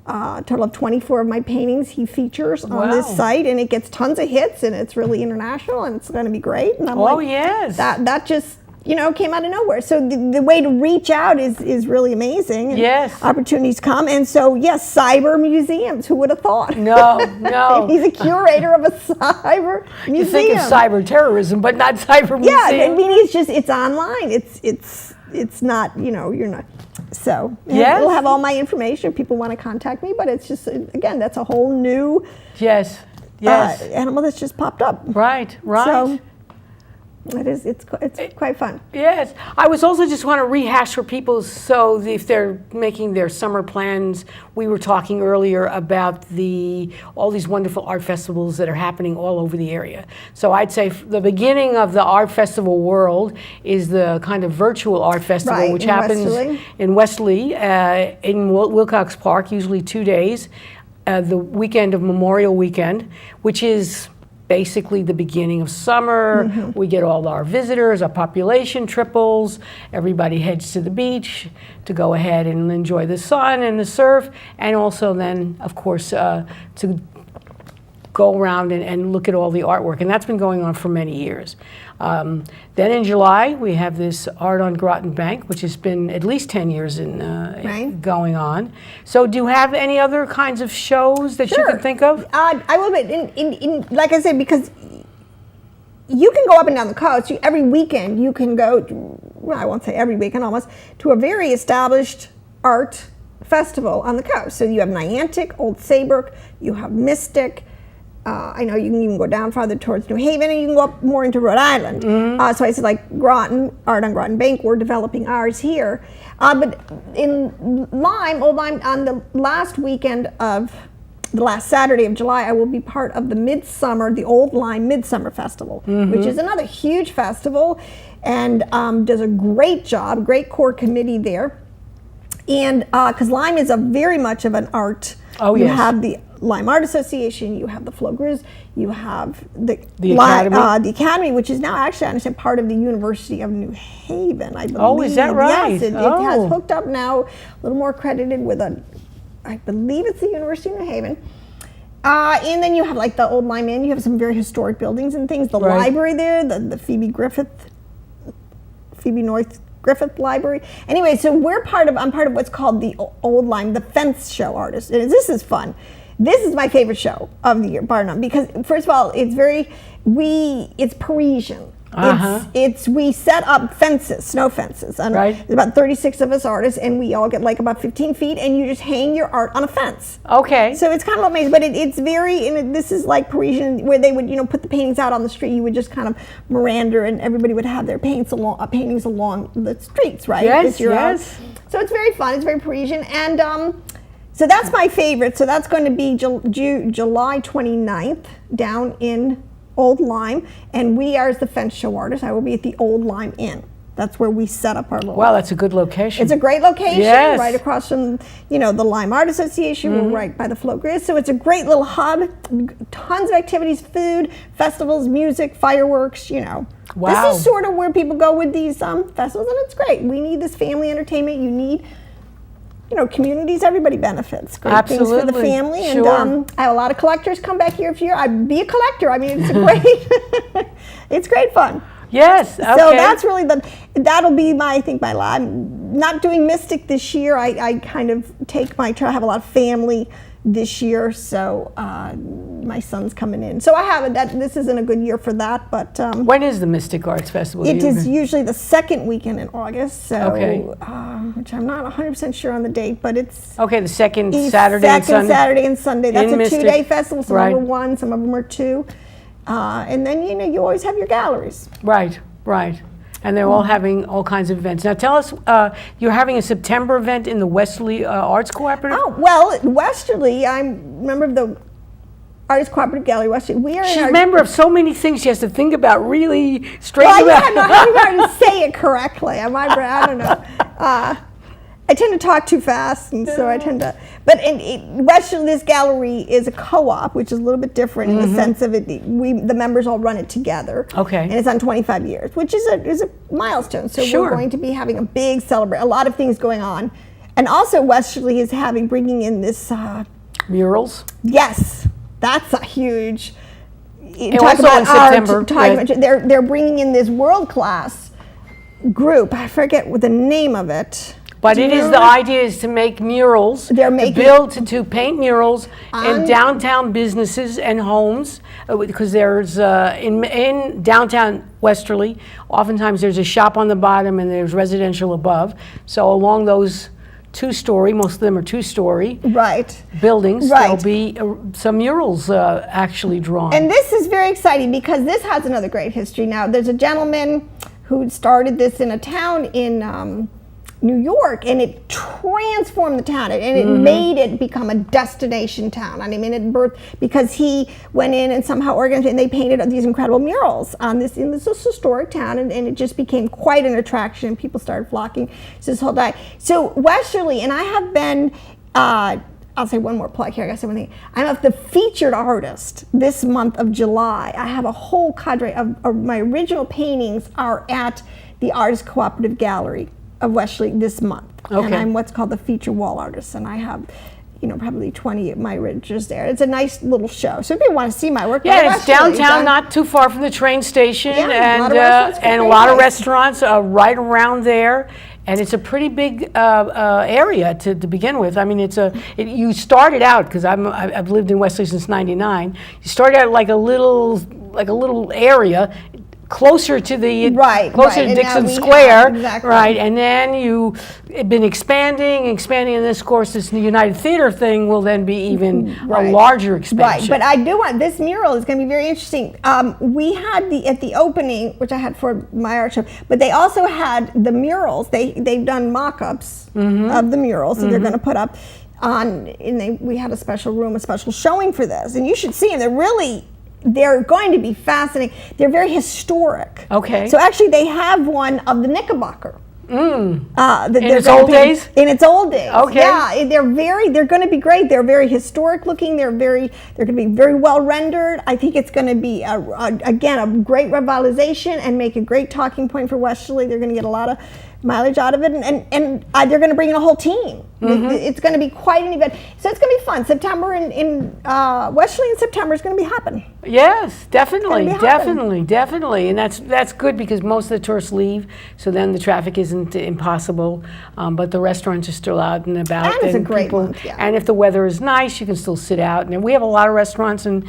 a total of 24 of my paintings he features on this site, and it gets tons of hits, and it's really international, and it's going to be great. And I'm yes. That just came out of nowhere. So the way to reach out is really amazing. And yes. opportunities come, and so yes, cyber museums. Who would have thought? No. He's a curator of a cyber museum. You think of cyber terrorism, but not cyber museum. Yeah, I mean, it's online. It's not, you're not. So it'll have all my information if people want to contact me, but it's just, again, that's a whole new yes animal that's just popped up. Right. So it's quite fun. Yes. I was also just want to rehash for people, so if they're making their summer plans, we were talking earlier about all these wonderful art festivals that are happening all over the area. So I'd say the beginning of the art festival world is the kind of virtual art festival, which happens in Westerly, in Wilcox Park, usually 2 days, the weekend of Memorial Weekend, which is basically the beginning of summer. Mm-hmm. We get all our visitors, our population triples, everybody heads to the beach to go ahead and enjoy the sun and the surf, and also then, of course, to go around and look at all the artwork. And that's been going on for many years. Then in July, we have this Art on Groton Bank, which has been at least 10 years going on. So do you have any other kinds of shows that you can think of? I will, but like I said, because you can go up and down the coast. Every weekend you can go, well, I won't say every weekend almost, to a very established art festival on the coast. So you have Niantic, Old Saybrook, you have Mystic. I know you can even go down farther towards New Haven, and you can go up more into Rhode Island. Mm-hmm. So I said, like Groton, Art on Groton Bank, we're developing ours here. But in Old Lyme, on the last weekend of the last Saturday of July, I will be part of the Old Lyme Midsummer Festival, which is another huge festival, and does a great job, great core committee there. And because Lyme is very much of an art. Oh, you have the Lyme Art Association, you have the Flo Grizz, you have the Academy, which is now actually, I understand, part of the University of New Haven, I believe. Oh, is that right? Yes, it has hooked up now, a little more accredited with I believe it's the University of New Haven. And then you have like the Old Lyme Inn, you have some very historic buildings and things. The library there, the Phoebe North Griffith Library. Anyway, so I'm part of what's called the Old Lyme, the Fence Show Artist. And this is fun. This is my favorite show of the year, bar none, because first of all, it's Parisian. We set up fences, snow fences. And there's about 36 of us artists, and we all get like about 15 feet, and you just hang your art on a fence. Okay. So it's kind of amazing, but it's very, this is like Parisian, where they would, put the paintings out on the street. You would just kind of meander, and everybody would have their paintings along the streets, right? Yes, yes. So it's very fun. It's very Parisian, and so that's my favorite. So that's going to be July 29th down in Old Lyme, and we are as the Fence Show Artists. I will be at the Old Lyme Inn. That's where we set up our little. Wow, that's a good location. It's a great location, right across from the Lyme Art Association. We're right by the Flo Grizz, so it's a great little hub. Tons of activities, food, festivals, music, fireworks. Wow. This is sort of where people go with these festivals, and it's great. We need this family entertainment. You need. Communities, everybody benefits. Great things for the family. Sure. And I have a lot of collectors come back here every year. I'd be a collector. I mean, it's it's great fun. Yes. Okay. So that's really that'll be my life. I'm not doing Mystic this year. I kind of I have a lot of family this year. So my son's coming in. So I have that. This isn't a good year for that, but when is the Mystic Arts Festival? It is usually the second weekend in August. So, okay. Which I'm not 100% sure on the date, but it's okay. The second Saturday and Sunday. Saturday and Sunday. That's a Mystic. 2-day festival. Some right. are 1, some of them are 2, and then you always have your galleries. Right. Right. And they're all having all kinds of events. Now tell us, you're having a September event in the Westerly Arts Cooperative? Oh, well, Westerly, I'm a member of the Artist Cooperative Gallery Westerly. We are She's a member of so many things she has to think about really straight about. Well, yeah, no, I don't know how to say it correctly. I don't know. I tend to talk too fast, and so I tend to. But Westerly, this gallery is a co-op, which is a little bit different in the sense of it. The members all run it together. Okay. And it's on 25 years, which is a milestone. So sure. we're going to be having a big celebration. A lot of things going on, and also Westerly is bringing in this murals. Yes, that's a huge. And also in September. They're bringing in this world-class group. I forget what the name of it. But the idea is to make murals, to paint murals in downtown businesses and homes, because there's, in downtown Westerly, oftentimes there's a shop on the bottom and there's residential above. So along those 2-story, most of them are 2-story buildings, there'll be some murals actually drawn. And this is very exciting because this has another great history. Now, there's a gentleman who started this in a town in New York, and it transformed the town, and it made it become a destination town. I mean, it birthed because he went in and somehow organized, and they painted these incredible murals in this historic town, and it just became quite an attraction. People started flocking to this whole day. So Westerly, and I have been. I'll say one more plug here. I gotta say one thing. I'm the featured artist this month of July. I have a whole cadre of my original paintings are at the Artist Cooperative Gallery of Westerly this month. Okay. And I'm what's called the feature wall artist, and I have, probably 20 of my originals there. It's a nice little show. So if you want to see my work, it's downtown, not too far from the train station, and a lot of restaurants right around there. And it's a pretty big area to begin with. I mean, you started out, because I've lived in Westerly since '99. You started out like a little area. Closer to the to Dixon Square, right? And then you've been expanding, and this, of course, this United Theater thing will then be even a larger expansion. Right, but I do want this mural is going to be very interesting. We had at the opening, which I had for my art show, but they also had the murals. They've done mock-ups of the murals, so they're going to put up on. And we had a special showing for this, and you should see them. They're going to be fascinating. They're very historic. Okay. So actually, they have one of the Knickerbocker. In its old days? In its old days. Okay. Yeah, they're going to be great. They're very historic looking. They're going to be very well rendered. I think it's going to be again a great revitalization and make a great talking point for Westerly. They're going to get a lot of mileage out of it, and they're going to bring in a whole team. It's going to be quite an event. So it's going to be fun. September in Westerly in September is going to be hopping. Yes, definitely, and that's good because most of the tourists leave, so then the traffic isn't impossible. But the restaurants are still out and about. And it's a great month, yeah. And if the weather is nice, you can still sit out. And we have a lot of restaurants and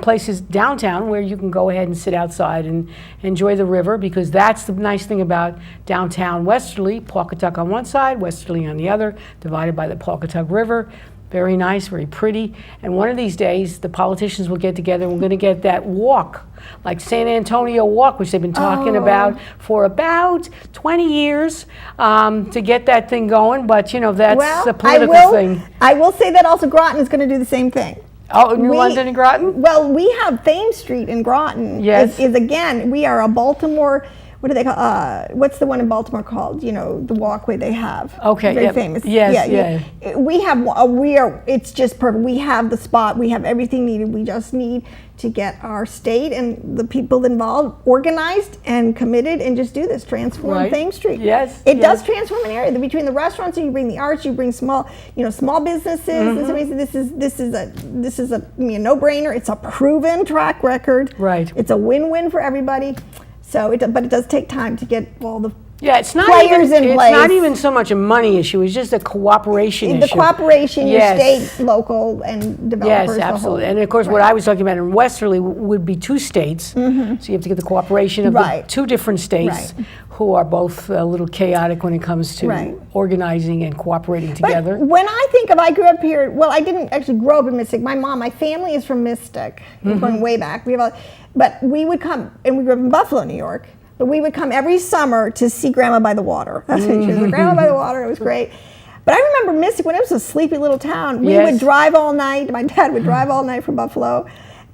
places downtown where you can go ahead and sit outside and enjoy the river, because that's the nice thing about downtown Westerly. Pawcatuck on one side, Westerly on the other, divided by the Pawcatuck River. Very nice, very pretty. And one of these days, the politicians will get together and we're going to get that walk, like San Antonio Walk, which they've been talking about for about 20 years to get that thing going. But, that's a political thing. I will say that also Groton is going to do the same thing. Oh, New London and Groton? Well, we have Thames Street in Groton. Yes. Is again, we are a Baltimore. What do they call? What's the one in Baltimore called? The walkway they have. Okay. Very famous. Yes. Yeah. We have. It's just perfect. We have the spot. We have everything needed. We just need to get our state and the people involved organized and committed, and just do this. Transform Thames Street. Yes. It does transform an area. Between the restaurants, you bring the arts. You bring small businesses. This is a no-brainer. It's a proven track record. Right. It's a win-win for everybody. So, but it does take time to get all the Yeah, it's not players even, in it's place. not even so much a money issue. It's just a cooperation issue. The cooperation, your Yes. state, local, and developers. Yes, absolutely. The whole, And of course, what I was talking about in Westerly would be 2 states. So you have to get the cooperation of the Right. 2 different states Right. who are both a little chaotic when it comes to Right. organizing and cooperating together. But when I think of, I grew up here, well, I didn't actually grow up in Mystic. My family is from Mystic, going way back. But we would come, and we grew up in Buffalo, New York, but we would come every summer to see Grandma by the Water. That's what she was, the Grandma by the Water. It was great. But I remember Mystic, when it was a sleepy little town, we would drive all night. My dad would drive all night from Buffalo,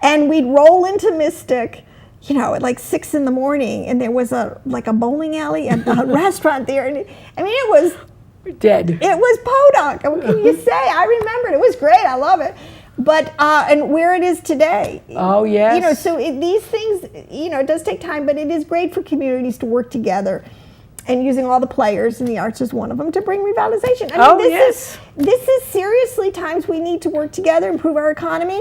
and we'd roll into Mystic, you know, at like 6 in the morning, and there was a bowling alley and a restaurant there. And it was Dead. It was Podunk. What can you say? I remember it. It was great. I love it. But and where it is today. Oh, yes. You know, so these things, you know, it does take time, but it is great for communities to work together, and using all the players, and the arts is one of them, to bring revitalization. I mean, this is seriously times we need to work together, improve our economy.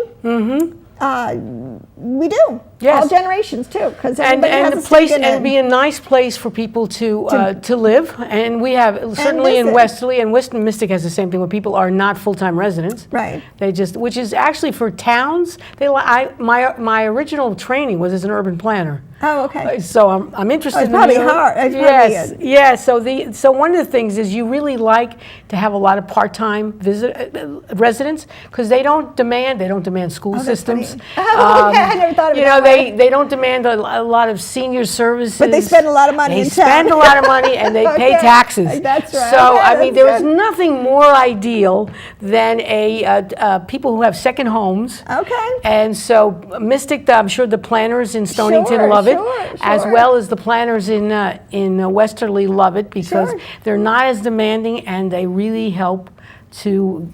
We do. Yes. All generations too, because And everybody the has a place, stake in and it. be a nice place for people to live. And we have, certainly in visit. Westerly, and Western Mystic has the same thing, where people are not full-time residents. Right. They just, which is actually for towns, my original training was as an urban planner. Oh, okay. So I'm interested it's in probably the- hard. It's Yes, probably yes. So one of the things is you really like to have a lot of part-time residents, because they don't demand school that's systems. funny. Oh, yeah, I never thought of it You know, that way. they don't demand a lot of senior services. But they spend a lot of money They in spend town. a lot of money, and they pay Okay. taxes. That's right. So Okay, I mean, that's there is good. nothing more ideal than people who have second homes. Okay. And so Mystic, I'm sure the planners in Stonington Sure, love it, sure, as sure. well as the planners in Westerly love it, because Sure. they're not as demanding, and they really help to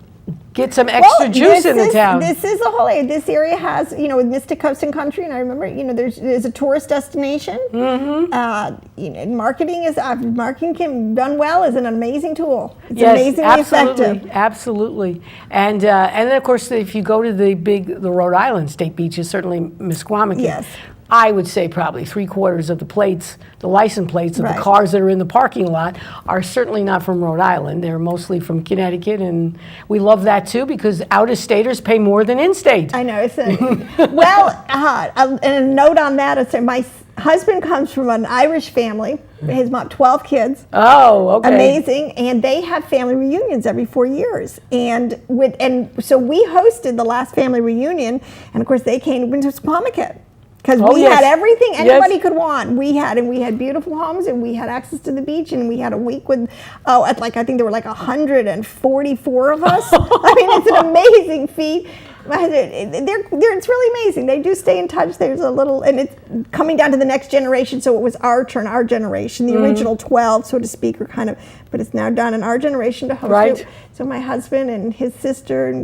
get some extra juice in the town. This is the whole area. This area has, you know, with Mystic Coast and Country, and I remember, you know, there's a tourist destination. You know, marketing can done well is an amazing tool. It's amazingly effective. Absolutely. And then of course, if you go to the Rhode Island state beaches, certainly Misquamicut. Yes. I would say probably 3/4 of the plates, the license plates of Right. the cars that are in the parking lot, are certainly not from Rhode Island. They're mostly from Connecticut, and we love that too, because out-of-staters pay more than in-state. I know. It's and a note on that is that my husband comes from an Irish family. His mom, 12 kids. Oh, okay. Amazing, and they have family reunions every 4 years, and so we hosted the last family reunion, and of course they came to Squamicut. Because we yes. had everything anybody Yes. could want. We had beautiful homes, and we had access to the beach, and we had a week with, I think there were like 144 of us. I mean, it's an amazing feat. It's really amazing. They do stay in touch. There's a little, and it's coming down to the next generation. So it was our turn, our generation. The original 12, so to speak, are kind of, but it's now done in our generation to host Right. it. So my husband and his sister, and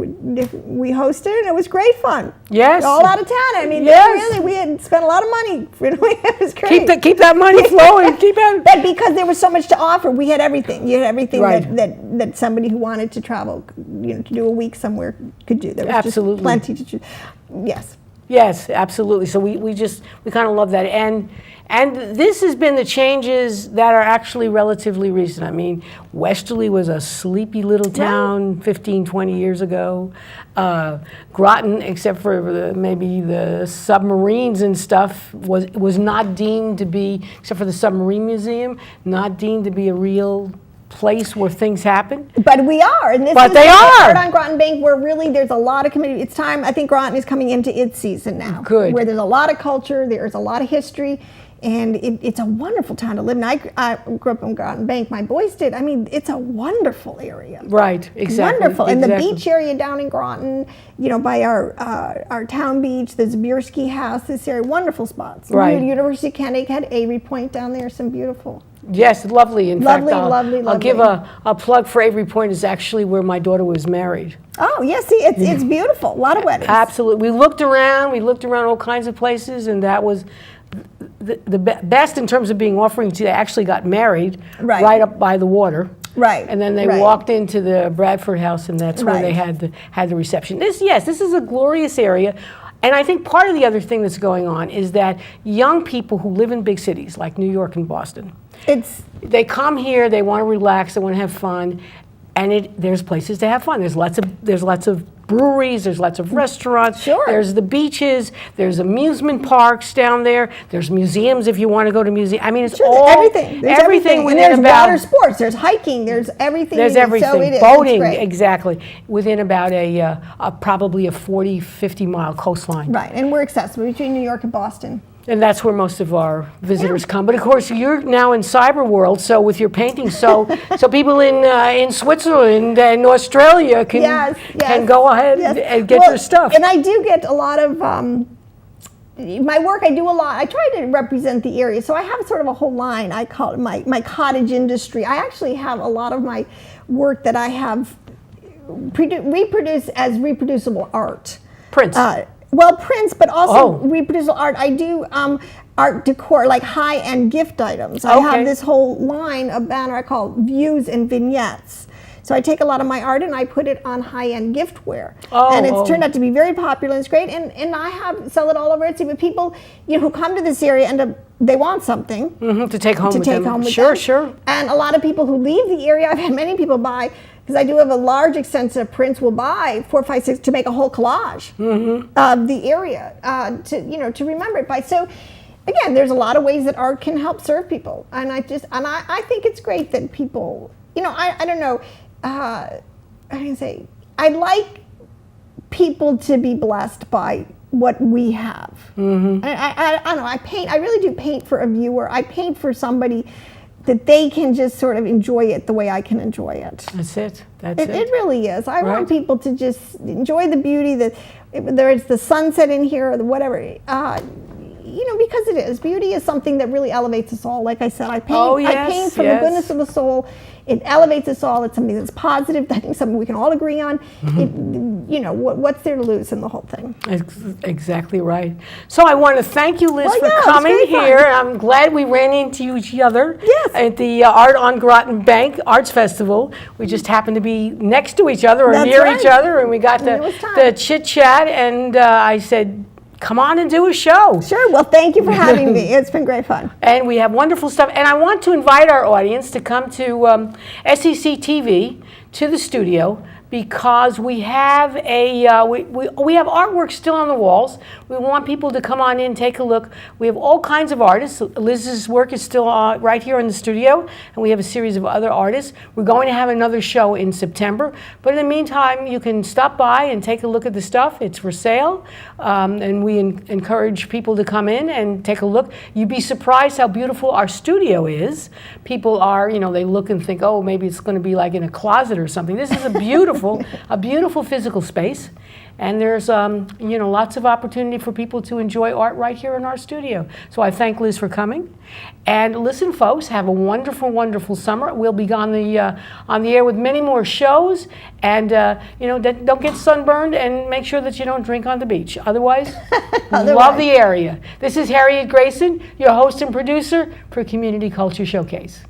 we hosted, and it was great fun. Yes. All out of town. I mean, Yes. we had spent a lot of money. It was great. Keep that money flowing. Keep it. But because there was so much to offer, we had everything. You had everything Right. that somebody who wanted to travel, you know, to do a week somewhere could do. There was Absolutely. just plenty to choose. Yes. Yes, absolutely. So we kind of love that. And this has been the changes that are actually relatively recent. I mean, Westerly was a sleepy little town 15, 20 years ago. Groton, except for maybe the submarines and stuff, was not deemed to be, except for the Submarine Museum, not deemed to be a real place where things happen. But we are, and this But is they the are. part on Groton Bank where really there's a lot of community. It's time. I think Groton is coming into its season now. Good. Where there's a lot of culture, there's a lot of history, and it's a wonderful town to live in. I grew up in Groton Bank. My boys did. I mean, it's a wonderful area. Right, exactly. Wonderful. And the exactly. beach area down in Groton, you know, by our town beach, the Zabierski House, this area, wonderful spots. Right. University of Connecticut had Avery Point down there, some beautiful. Yes, lovely. In Lovely, fact, lovely, I'll give lovely. a plug for Avery Point. Is actually where my daughter was married. Oh, yes, see, it's beautiful. A lot of weddings. Absolutely. We looked around all kinds of places, and that was the best in terms of being offering. They actually got married Right. up by the water. Right. And then they right. walked into the Bradford House, and that's where they Right. had the reception. This is a glorious area. And I think part of the other thing that's going on is that young people who live in big cities like New York and Boston They come here, they want to relax, they want to have fun, and there's places to have fun. There's lots of breweries, there's lots of restaurants, Sure. There's the beaches, there's amusement parks down there, there's museums if you want to go to museum. I mean, it's all everything. There's everything. And within there's about water sports, there's hiking, there's everything. there's you need. everything. So it is. Boating, It's great. exactly, within about probably a 40, 50 mile coastline. Right, and we're accessible between New York and Boston. And that's where most of our visitors come. But of course, you're now in cyber world, so with your painting, so people in Switzerland and Australia can go ahead and get your stuff. And I do get a lot of my work. I do a lot. I try to represent the area, so I have sort of a whole line. I call it my cottage industry. I actually have a lot of my work that I have reproduced as reproducible art. Prints. Well, prints, but also reproducible art. I do art decor, like high-end gift items. I have this whole line of banner I call views and vignettes. So I take a lot of my art and I put it on high-end giftware. And it's turned out to be very popular and it's great. And I sell it all over Etsy. But people who come to this area end up, they want something to take home with them. Sure. And a lot of people who leave the area, I've had many people buy, because I do have a large extensive prints, will buy 4, 5, 6 to make a whole collage of the area to remember it by. So again, there's a lot of ways that art can help serve people, and I think it's great that people, I don't know, I can say I'd like people to be blessed by what we have. I don't know. I really do paint for a viewer. I paint for somebody that they can just sort of enjoy it the way I can enjoy it. That's it. It really is. I want people to just enjoy the beauty, whether it's the sunset in here or whatever, because it is. Beauty is something that really elevates us all. Like I said, I paint from the goodness of the soul. It elevates us all. It's something that's positive. I think something we can all agree on. What's there to lose in the whole thing? Exactly right. So I want to thank you, Liz, for coming here. I'm glad we ran into each other at the Art on Groton Bank Arts Festival. We just happened to be next to each other or near each other, and we got the chit-chat, and I said, come on and do a show. Sure. Well, thank you for having me. It's been great fun. And we have wonderful stuff. And I want to invite our audience to come to SEC TV, to the studio, because we have we have artwork still on the walls. We want people to come on in, take a look. We have all kinds of artists. Liz's work is still right here in the studio, and we have a series of other artists. We're going to have another show in September, but in the meantime, you can stop by and take a look at the stuff. It's for sale, and we encourage people to come in and take a look. You'd be surprised how beautiful our studio is. People are, they look and think, oh, maybe it's going to be like in a closet or something. This is a beautiful physical space, and there's lots of opportunity for people to enjoy art right here in our studio. So I thank Liz for coming. And listen, folks, have a wonderful, wonderful summer. We'll be on the air with many more shows, and don't get sunburned, and make sure that you don't drink on the beach. Otherwise, love the area. This is Harriet Grayson, your host and producer for Community Culture Showcase.